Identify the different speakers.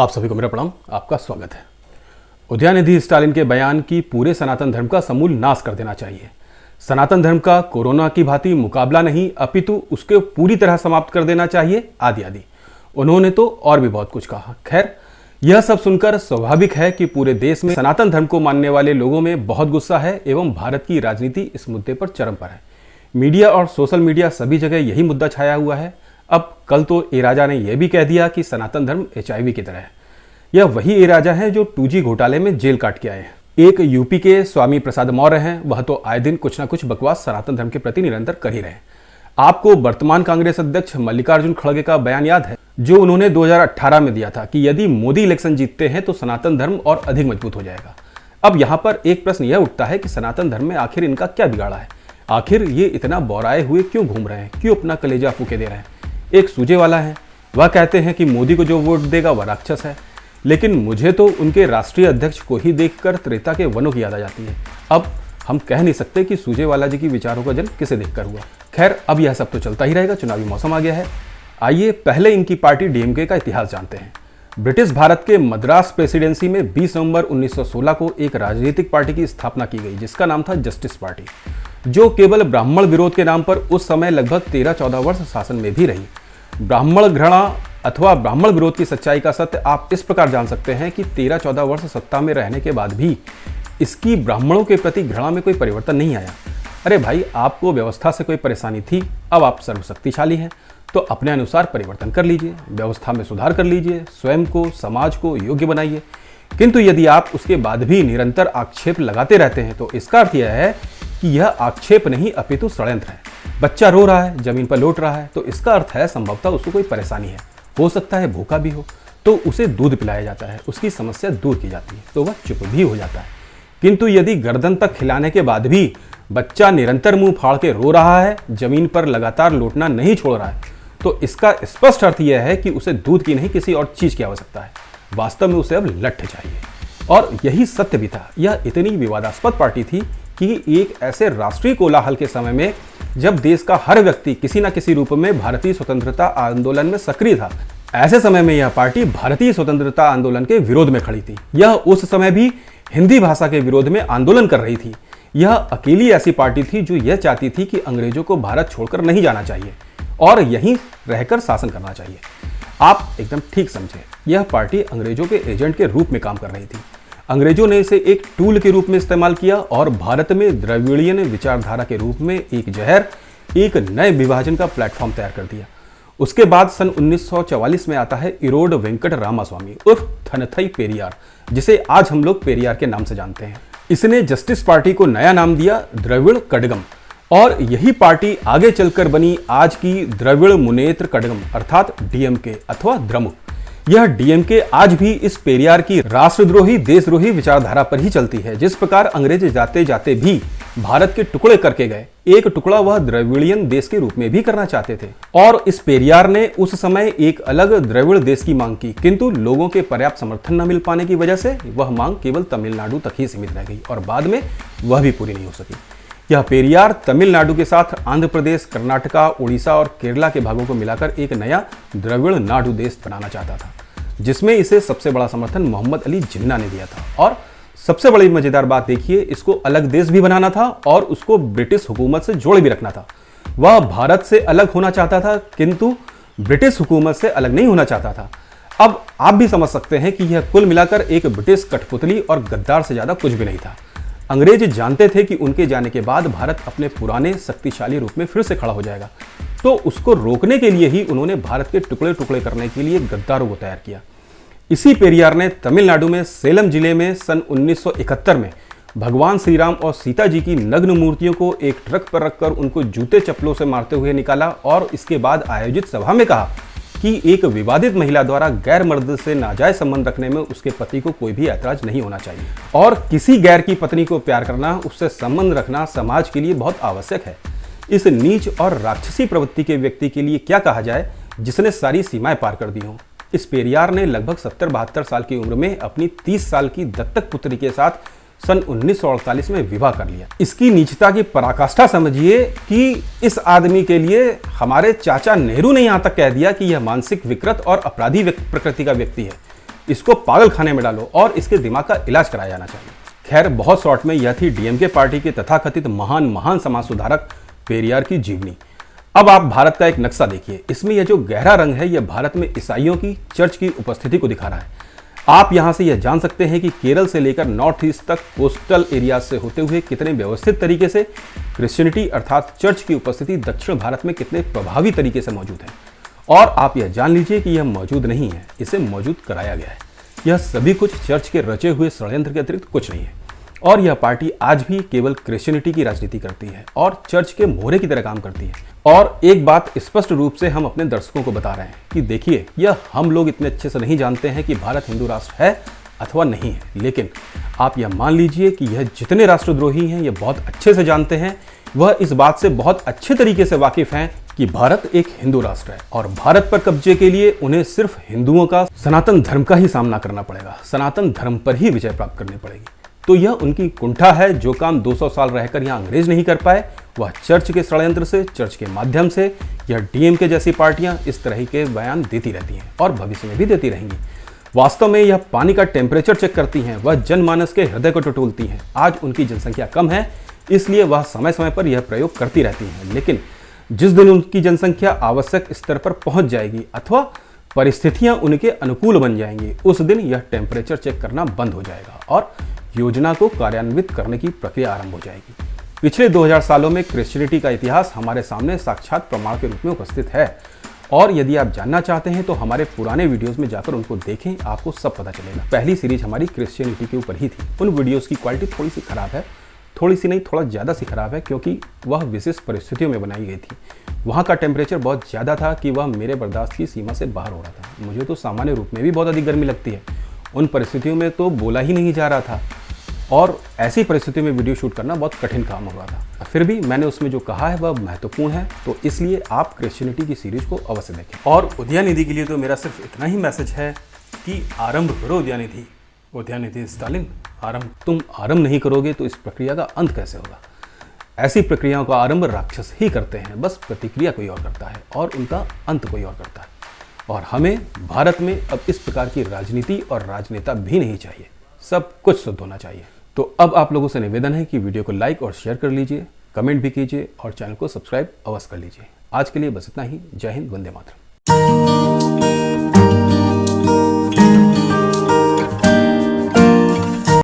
Speaker 1: आप सभी को मेरा प्रणाम, आपका स्वागत है। उदयनिधि स्टालिन के बयान की पूरे सनातन धर्म का समूल नाश कर देना चाहिए। सनातन धर्म का कोरोना की भांति मुकाबला नहीं अपितु उसके पूरी तरह समाप्त कर देना चाहिए आदि आदि। उन्होंने तो और भी बहुत कुछ कहा। खैर, यह सब सुनकर स्वाभाविक है कि पूरे देश में सनातन धर्म को मानने वाले लोगों में बहुत गुस्सा है एवं भारत की राजनीति इस मुद्दे पर चरम पर है। मीडिया और सोशल मीडिया सभी जगह यही मुद्दा छाया हुआ है। अब कल तो ए राजा ने यह भी कह दिया कि सनातन धर्म HIV की तरह है। यह वही ए राजा है जो 2G घोटाले में जेल काट के आए हैं। एक यूपी के स्वामी प्रसाद मौर्य हैं, वह तो आए दिन कुछ ना कुछ बकवास सनातन धर्म के प्रति निरंतर कर ही रहे हैं। आपको वर्तमान कांग्रेस अध्यक्ष मल्लिकार्जुन खड़गे का बयान याद है जो उन्होंने 2018 में दिया था कि यदि मोदी इलेक्शन जीतते हैं तो सनातन धर्म और अधिक मजबूत हो जाएगा। अब यहाँ पर एक प्रश्न यह उठता है कि सनातन धर्म में आखिर इनका क्या बिगाड़ा है? आखिर ये इतना बौराए हुए क्यों घूम रहे हैं, क्यों अपना कलेजा फूके दे रहे हैं? एक सूजे वाला है, वह कहते हैं कि मोदी को जो वोट देगा वह राक्षस है, लेकिन मुझे तो उनके राष्ट्रीय अध्यक्ष को ही देखकर त्रेता के वनों की याद आ जाती है। अब हम कह नहीं सकते कि सूजेवाला जी की विचारों का जन्म किसे देखकर हुआ। खैर, अब यह सब तो चलता ही रहेगा, चुनावी मौसम आ गया है। आइए पहले इनकी पार्टी DMK का इतिहास जानते हैं। ब्रिटिश भारत के मद्रास प्रेसिडेंसी में 20 नवंबर 1916 को एक राजनीतिक पार्टी की स्थापना की गई जिसका नाम था जस्टिस पार्टी, जो केवल ब्राह्मण विरोध के नाम पर उस समय लगभग 13-14 वर्ष शासन में भी रही। ब्राह्मण घृणा अथवा ब्राह्मण विरोध की सच्चाई का सत्य आप इस प्रकार जान सकते हैं कि 13-14 वर्ष सत्ता में रहने के बाद भी इसकी ब्राह्मणों के प्रति घृणा में कोई परिवर्तन नहीं आया। अरे भाई, आपको व्यवस्था से कोई परेशानी थी, अब आप सर्वशक्तिशाली हैं तो अपने अनुसार परिवर्तन कर लीजिए, व्यवस्था में सुधार कर लीजिए, स्वयं को समाज को योग्य बनाइए। किंतु यदि आप उसके बाद भी निरंतर आक्षेप लगाते रहते हैं तो इसका अर्थ यह है कि यह आक्षेप नहीं अपितु षड्यंत्र है। बच्चा रो रहा है, जमीन पर लौट रहा है तो इसका अर्थ है संभवतः उसको कोई परेशानी है, हो सकता है भूखा भी हो, तो उसे दूध पिलाया जाता है, उसकी समस्या दूर की जाती है तो वह चुप भी हो जाता है। किंतु यदि गर्दन तक खिलाने के बाद भी बच्चा निरंतर मुंह फाड़ के रो रहा है, जमीन पर लगातार लौटना नहीं छोड़ रहा है, तो इसका स्पष्ट अर्थ यह है कि उसे दूध की नहीं किसी और चीज की आवश्यकता है। वास्तव में उसे अब लठ चाहिए। और यही सत्य भी था। यह इतनी विवादास्पद पार्टी थी कि एक ऐसे राष्ट्रीय कोलाहल के समय में जब देश का हर व्यक्ति किसी न किसी रूप में भारतीय स्वतंत्रता आंदोलन में सक्रिय था, ऐसे समय में यह पार्टी भारतीय स्वतंत्रता आंदोलन के विरोध में खड़ी थी। यह उस समय भी हिंदी भाषा के विरोध में आंदोलन कर रही थी। यह अकेली ऐसी पार्टी थी जो यह चाहती थी कि अंग्रेजों को भारत छोड़कर नहीं जाना चाहिए और यहीं रहकर शासन करना चाहिए। आप एकदम ठीक समझे, यह पार्टी अंग्रेजों के एजेंट के रूप में काम कर रही थी। अंग्रेजों ने इसे एक टूल के रूप में इस्तेमाल किया और भारत में द्रविड़ीयन विचारधारा के रूप में एक जहर, एक नए विभाजन का प्लेटफॉर्म तैयार कर दिया। उसके बाद सन 1944 में आता है इरोड वेंकट रामास्वामी उर्फ थनथई पेरियार, जिसे आज हम लोग पेरियार के नाम से जानते हैं। इसने जस्टिस पार्टी को नया नाम दिया द्रविड़ कड़गम और यही पार्टी आगे चलकर बनी आज की द्रविड़ मुनेत्र कड़गम अर्थात DMK अथवा द्रमुक। यह DMK आज भी इस पेरियार की राष्ट्रद्रोही देशद्रोही विचारधारा पर ही चलती है। जिस प्रकार अंग्रेज जाते जाते भी भारत के टुकड़े करके गए, एक टुकड़ा वह द्रविड़ियन देश के रूप में भी करना चाहते थे और इस पेरियार ने उस समय एक अलग द्रविड़ देश की मांग की, किंतु लोगों के पर्याप्त समर्थन न मिल पाने की वजह से वह मांग केवल तमिलनाडु तक ही सीमित रह गई और बाद में वह भी पूरी नहीं हो सकी। यह पेरियार तमिलनाडु के साथ आंध्र प्रदेश, कर्नाटका, उड़ीसा और केरला के भागों को मिलाकर एक नया द्रविड़ नाडु देश बनाना चाहता था, जिसमें इसे सबसे बड़ा समर्थन मोहम्मद अली जिन्ना ने दिया था। और सबसे बड़ी मजेदार बात देखिए, इसको अलग देश भी बनाना था और उसको ब्रिटिश हुकूमत से जोड़े भी रखना था। वह भारत से अलग होना चाहता था किंतु ब्रिटिश हुकूमत से अलग नहीं होना चाहता था। अब आप भी समझ सकते हैं कि यह कुल मिलाकर एक ब्रिटिश कठपुतली और गद्दार से ज्यादा कुछ भी नहीं था। अंग्रेज जानते थे कि उनके जाने के बाद भारत अपने पुराने शक्तिशाली रूप में फिर से खड़ा हो जाएगा, तो उसको रोकने के लिए ही उन्होंने भारत के टुकड़े टुकड़े करने के लिए गद्दारों को तैयार किया। इसी पेरियार ने तमिलनाडु में सेलम जिले में सन 1971 में भगवान श्री राम और सीता जी की नग्न मूर्तियों को एक ट्रक पर रखकर उनको जूते चप्पलों से मारते हुए निकाला और इसके बाद आयोजित सभा में कहा कि एक विवादित महिला द्वारा गैर मर्द से नाजायज संबंध रखने में उसके पति को कोई भी ऐतराज नहीं होना चाहिए और किसी गैर की पत्नी को प्यार करना, उससे संबंध रखना समाज के लिए बहुत आवश्यक है। इस नीच और राक्षसी प्रवृत्ति के व्यक्ति के लिए क्या कहा जाए जिसने सारी सीमाएं पार कर दी हों। इस पेरियार ने लगभग 70-72 साल की उम्र में अपनी 30 साल की दत्तक पुत्री के साथ सन 1948 में विवाह कर लिया। इसकी नीचता की पराकाष्ठा समझिए कि इस आदमी के लिए हमारे चाचा नेहरू ने यहां तक कह दिया कि यह मानसिक विकृत और अपराधी प्रकृति का व्यक्ति है। इसको पागल खाने में डालो और इसके दिमाग का इलाज कराया जाना चाहिए। खैर, बहुत शॉर्ट में यह थी डीएमके पार्टी के तथाकथित महान समाज सुधारक पेरियार की जीवनी। अब आप भारत का एक नक्शा देखिए। इसमें यह जो गहरा रंग है, यह भारत में ईसाइयों की चर्च की उपस्थिति को दिखा रहा है। आप यहां से यह जान सकते हैं कि केरल से लेकर नॉर्थ ईस्ट तक कोस्टल एरियाज से होते हुए कितने व्यवस्थित तरीके से क्रिश्चियनिटी अर्थात चर्च की उपस्थिति दक्षिण भारत में कितने प्रभावी तरीके से मौजूद है। और आप यह जान लीजिए कि यह मौजूद नहीं है, इसे मौजूद कराया गया है। यह सभी कुछ चर्च के रचे हुए षड्यंत्र के अतिरिक्त कुछ नहीं है। और यह पार्टी आज भी केवल क्रिश्चियनिटी की राजनीति करती है और चर्च के मोहरे की तरह काम करती है। और एक बात स्पष्ट रूप से हम अपने दर्शकों को बता रहे हैं कि देखिए, यह हम लोग इतने अच्छे से नहीं जानते हैं कि भारत हिंदू राष्ट्र है अथवा नहीं है, लेकिन आप यह मान लीजिए कि यह जितने राष्ट्रद्रोही हैं, यह बहुत अच्छे से जानते हैं, वह इस बात से बहुत अच्छे तरीके से वाकिफ हैं कि भारत एक हिंदू राष्ट्र है और भारत पर कब्जे के लिए उन्हें सिर्फ हिंदुओं का सनातन धर्म का ही सामना करना पड़ेगा, सनातन धर्म पर ही विजय प्राप्त करनी पड़ेगी। तो यह उनकी कुंठा है। जो काम 200 साल रहकर यहाँ अंग्रेज नहीं कर पाए, वह चर्च के षड्यंत्र से, चर्च के माध्यम से यह डीएमके जैसी पार्टियां इस तरह के बयान देती रहती हैं और भविष्य में भी देती रहेंगी। वास्तव में यह पानी का टेम्परेचर चेक करती हैं, वह जनमानस के हृदय को टटोलती हैं। आज उनकी जनसंख्या कम है, इसलिए वह समय समय पर यह प्रयोग करती रहती हैं, लेकिन जिस दिन उनकी जनसंख्या आवश्यक स्तर पर पहुंच जाएगी अथवा परिस्थितियां उनके अनुकूल बन जाएंगी, उस दिन यह टेम्परेचर चेक करना बंद हो जाएगा और योजना को कार्यान्वित करने की प्रक्रिया आरंभ हो जाएगी। पिछले 2000 सालों में क्रिश्चियनिटी का इतिहास हमारे सामने साक्षात प्रमाण के रूप में उपस्थित है और यदि आप जानना चाहते हैं तो हमारे पुराने वीडियोस में जाकर उनको देखें, आपको सब पता चलेगा। पहली सीरीज हमारी क्रिश्चियनिटी के ऊपर ही थी। उन वीडियोस की क्वालिटी थोड़ी सी खराब है, थोड़ी सी नहीं, थोड़ा ज़्यादा सी खराब है, क्योंकि वह विशेष परिस्थितियों में बनाई गई थी। वहाँ का टेम्परेचर बहुत ज़्यादा था कि वह मेरे बर्दाश्त की सीमा से बाहर हो रहा था। मुझे तो सामान्य रूप में भी बहुत अधिक गर्मी लगती है। उन परिस्थितियों में तो बोला ही नहीं जा रहा था और ऐसी परिस्थितियों में वीडियो शूट करना बहुत कठिन काम हो रहा था। फिर भी मैंने उसमें जो कहा है वह महत्वपूर्ण है, तो इसलिए आप क्रिश्चियनिटी की सीरीज को अवश्य देखें। और उदयनिधि के लिए तो मेरा सिर्फ इतना ही मैसेज है कि आरंभ करो उदयनिधि। उदयनिधि स्टालिन, तुम आरंभ नहीं करोगे तो इस प्रक्रिया का अंत कैसे होगा? ऐसी प्रक्रियाओं का आरंभ राक्षस ही करते हैं, बस प्रतिक्रिया कोई और करता है और उनका अंत कोई और करता है। और हमें भारत में अब इस प्रकार की राजनीति और राजनेता भी नहीं चाहिए, सब कुछ शुद्ध होना चाहिए। तो अब आप लोगों से निवेदन है कि वीडियो को लाइक और शेयर कर लीजिए, कमेंट भी कीजिए और चैनल को सब्सक्राइब अवश्य कर लीजिए। आज के लिए बस इतना ही। जय हिंद, वंदे मातरम।